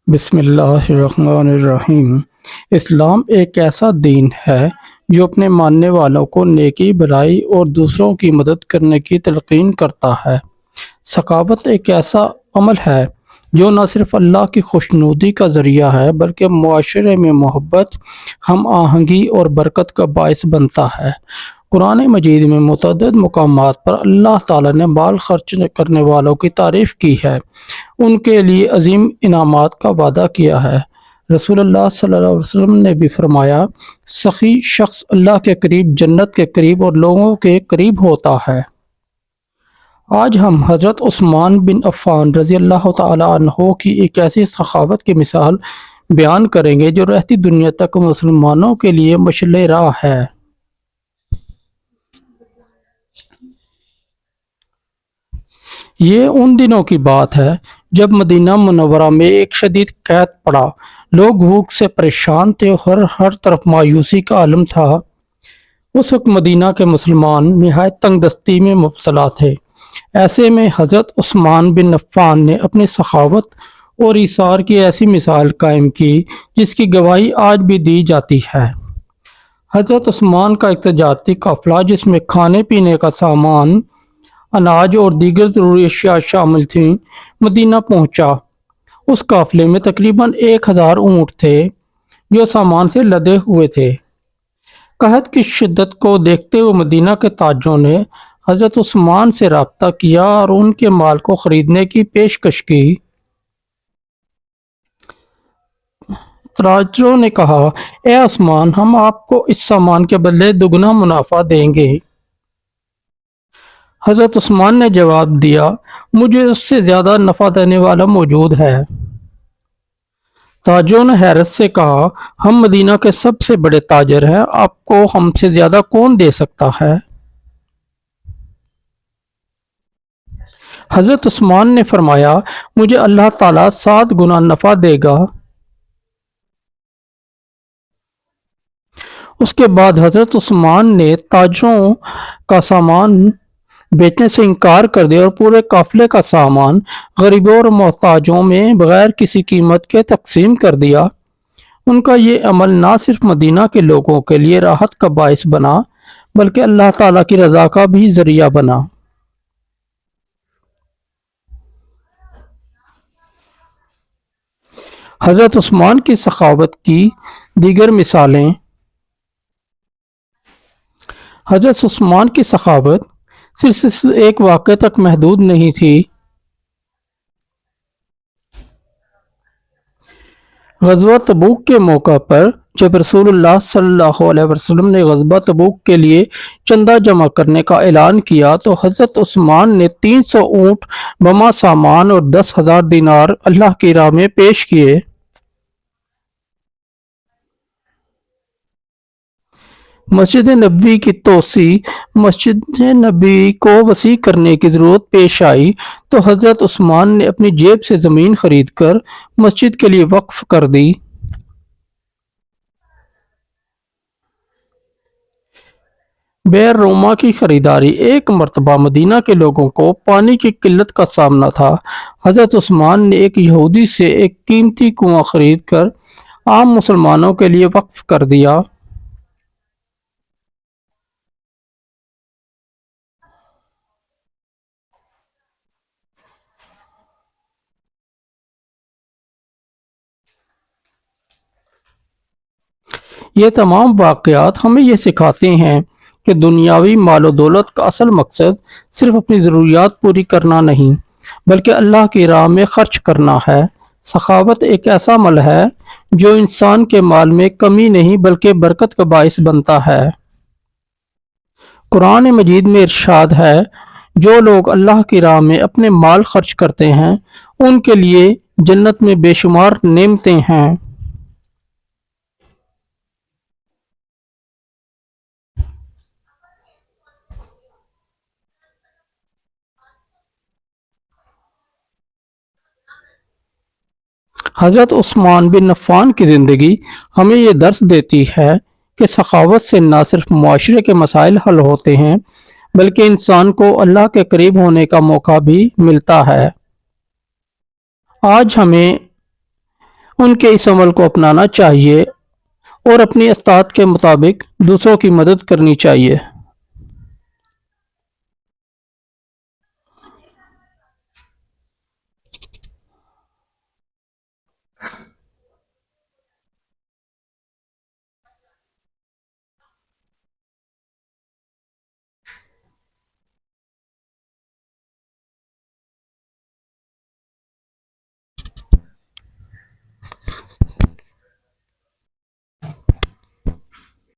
بسم اللہ الرحمن الرحیم۔ اسلام ایک ایسا دین ہے جو اپنے ماننے والوں کو نیکی، بھلائی اور دوسروں کی مدد کرنے کی تلقین کرتا ہے۔ سخاوت ایک ایسا عمل ہے جو نہ صرف اللہ کی خوشنودی کا ذریعہ ہے بلکہ معاشرے میں محبت، ہم آہنگی اور برکت کا باعث بنتا ہے۔ قرآن مجید میں متعدد مقامات پر اللہ تعالیٰ نے مال خرچ کرنے والوں کی تعریف کی ہے، ان کے لیے عظیم انعامات کا وعدہ کیا ہے۔ رسول اللہ صلی اللہ علیہ وسلم نے بھی فرمایا، سخی شخص اللہ کے قریب، جنت کے قریب اور لوگوں کے قریب ہوتا ہے۔ آج ہم حضرت عثمان بن عفان رضی اللہ تعالی عنہ کی ایک ایسی سخاوت کی مثال بیان کریں گے جو رہتی دنیا تک مسلمانوں کے لیے مشعل راہ ہے۔ یہ ان دنوں کی بات ہے جب مدینہ منورہ میں ایک شدید قحط پڑا۔ لوگ بھوک سے پریشان تھے اور ہر طرف مایوسی کا عالم تھا۔ اس وقت مدینہ کے مسلمان نہایت تنگ دستی میں مبتلا تھے۔ ایسے میں حضرت عثمان بن عفان نے اپنی سخاوت اور ایثار کی ایسی مثال قائم کی جس کی گواہی آج بھی دی جاتی ہے۔ حضرت عثمان کا ایک تجارتی قافلہ جس میں کھانے پینے کا سامان، اناج اور دیگر ضروری اشیاء شامل تھیں، مدینہ پہنچا۔ اس قافلے میں تقریباً 1000 اونٹ تھے جو سامان سے لدے ہوئے تھے۔ قحط کی شدت کو دیکھتے ہوئے مدینہ کے تاجروں نے حضرت عثمان سے رابطہ کیا اور ان کے مال کو خریدنے کی پیشکش کی۔ تاجروں نے کہا، اے عثمان، ہم آپ کو اس سامان کے بدلے دگنا منافع دیں گے۔ حضرت عثمان نے جواب دیا، مجھے اس سے زیادہ نفع دینے والا موجود ہے۔ تاجروں نے حیرت سے کہا، ہم مدینہ کے سب سے بڑے تاجر ہیں، آپ کو ہم سے زیادہ کون دے سکتا ہے؟ حضرت عثمان نے فرمایا، مجھے اللہ تعالیٰ 7 گنا نفع دے گا۔ اس کے بعد حضرت عثمان نے تاجروں کا سامان بیچنے سے انکار کر دیا اور پورے قافلے کا سامان غریبوں اور محتاجوں میں بغیر کسی قیمت کے تقسیم کر دیا۔ ان کا یہ عمل نہ صرف مدینہ کے لوگوں کے لیے راحت کا باعث بنا بلکہ اللہ تعالیٰ کی رضا کا بھی ذریعہ بنا۔ حضرت عثمان کی سخاوت کی دیگر مثالیں۔ حضرت عثمان کی سخاوت صرف ایک واقعے تک محدود نہیں تھی۔ غزوہ تبوک کے موقع پر جب رسول اللہ صلی اللہ علیہ وسلم نے غزوہ تبوک کے لیے چندہ جمع کرنے کا اعلان کیا تو حضرت عثمان نے 300 اونٹ بما سامان اور 10,000 دینار اللہ کی راہ میں پیش کیے۔ مسجد نبوی کی توسیع، مسجد نبوی کو وسیع کرنے کی ضرورت پیش آئی تو حضرت عثمان نے اپنی جیب سے زمین خرید کر مسجد کے لیے وقف کر دی۔ بئر روما کی خریداری۔ ایک مرتبہ مدینہ کے لوگوں کو پانی کی قلت کا سامنا تھا۔ حضرت عثمان نے ایک یہودی سے ایک قیمتی کنواں خرید کر عام مسلمانوں کے لیے وقف کر دیا۔ یہ تمام واقعات ہمیں یہ سکھاتے ہیں کہ دنیاوی مال و دولت کا اصل مقصد صرف اپنی ضروریات پوری کرنا نہیں بلکہ اللہ کی راہ میں خرچ کرنا ہے۔ سخاوت ایک ایسا عمل ہے جو انسان کے مال میں کمی نہیں بلکہ برکت کا باعث بنتا ہے۔ قرآن مجید میں ارشاد ہے، جو لوگ اللہ کی راہ میں اپنے مال خرچ کرتے ہیں ان کے لیے جنت میں بے شمار نعمتیں ہیں۔ حضرت عثمان بن عفان کی زندگی ہمیں یہ درس دیتی ہے کہ سخاوت سے نہ صرف معاشرے کے مسائل حل ہوتے ہیں بلکہ انسان کو اللہ کے قریب ہونے کا موقع بھی ملتا ہے۔ آج ہمیں ان کے اس عمل کو اپنانا چاہیے اور اپنی استطاعت کے مطابق دوسروں کی مدد کرنی چاہیے۔